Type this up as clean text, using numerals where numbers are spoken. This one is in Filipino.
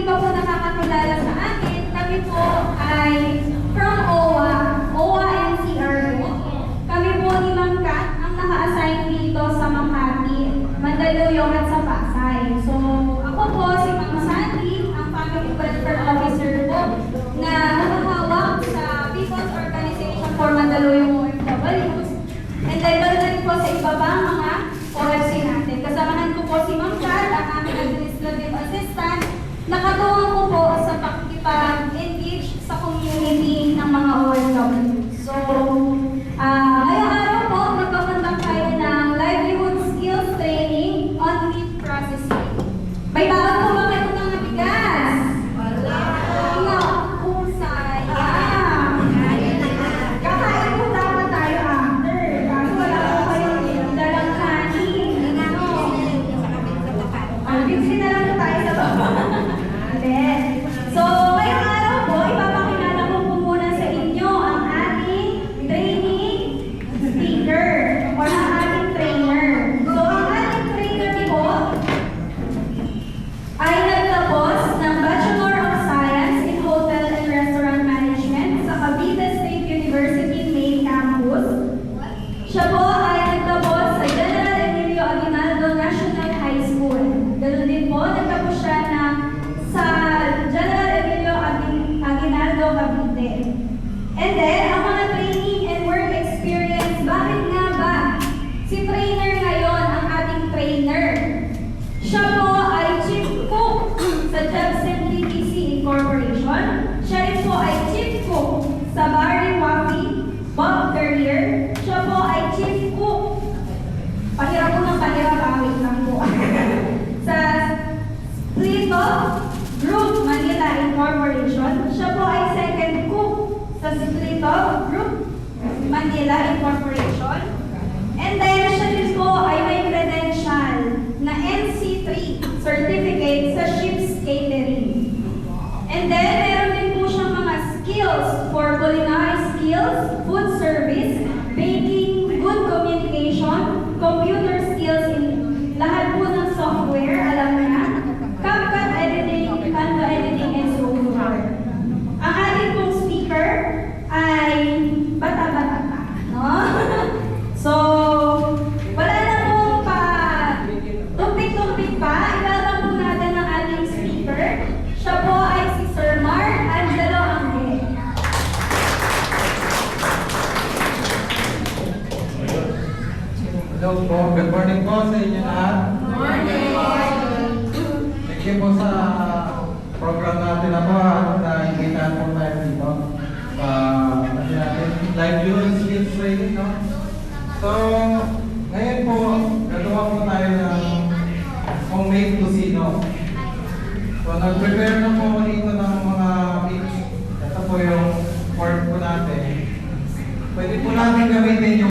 pa po nakakakilala sa akin, kami po ay from OWA NCR po. Kami po ni Ma'am Kat ang naka-assign dito sa Makati, Mandaluyong at sa Pasay. So, ako po si Ma'am Sandy, ang Family Welfare Officer po, na nakahawak sa People's Organization for Mandaluyong OFWs. And then, rin po sa iba bang mga OFC natin. Kasamahan ko po si Ma'am Kat, ang aming administrative assistant. Nakatuwang ko po sa pakikipag-engage sa community ng mga OFW. So, ngayong araw po, magpapuntak tayo ng livelihood skills training on meat processing. May baon po ba kayo ng bigas? Wala. Kung sayang. Kakain po dapat tayo after. Kaso wala po kayong dalang kanin. Bibili na lang po tayo sa baba. So, ngayong araw po, ipapakilala ko po muna sa inyo ang ating training speaker o ang ating trainer. So, ang ating trainer po ay nagtapos ng Bachelor of Science in Hotel and Restaurant Management sa Cavite State University Main Campus. Siya po ay nagtapos sa General Emilio Aguinaldo National High School. Ganun din po, nagtapos siya sa General Emilio Aguinaldo Cavite. And then, ang mga training and work experience, bakit nga ba si trainer ngayon ang ating trainer? Siya po ay Chief Cook sa Jebsen PTC Incorporation. Siya rin po ay Chief Cook sa Barry Waffy Bob Career. Siya po ay Chief Cook. Pahirap po ng pahirap, awit lang po. Sa Plito Group Manila Incorporation. Siya po ay second cook sa Plito Group Manila Incorporation. And then, siya din po ay may credential na NC3 certificate sa Ship's Catering. And then, meron din po siyang mga skills for culinary skills, food service, baking, good communication, computer skills in lahat po ng software, alam mo na, CapCut editing, Canva editing, and so forth. Ang ating pong speaker ay bata-bata pa, no? So, wala na pong tumpik-tumpik pa. Ilalabang po natin ang ating speaker. Siya po ay si Sir Mark Angelo Angge. Hello po, good morning po sa inyo lahat. Morning! Thank you po sa program natin na po na imbitahan po tayo dito. Kasi natin livelihood skills training, no? So, ngayon po, gagawa po tayo ng homemade cuisine. So, nag-prepare na po ako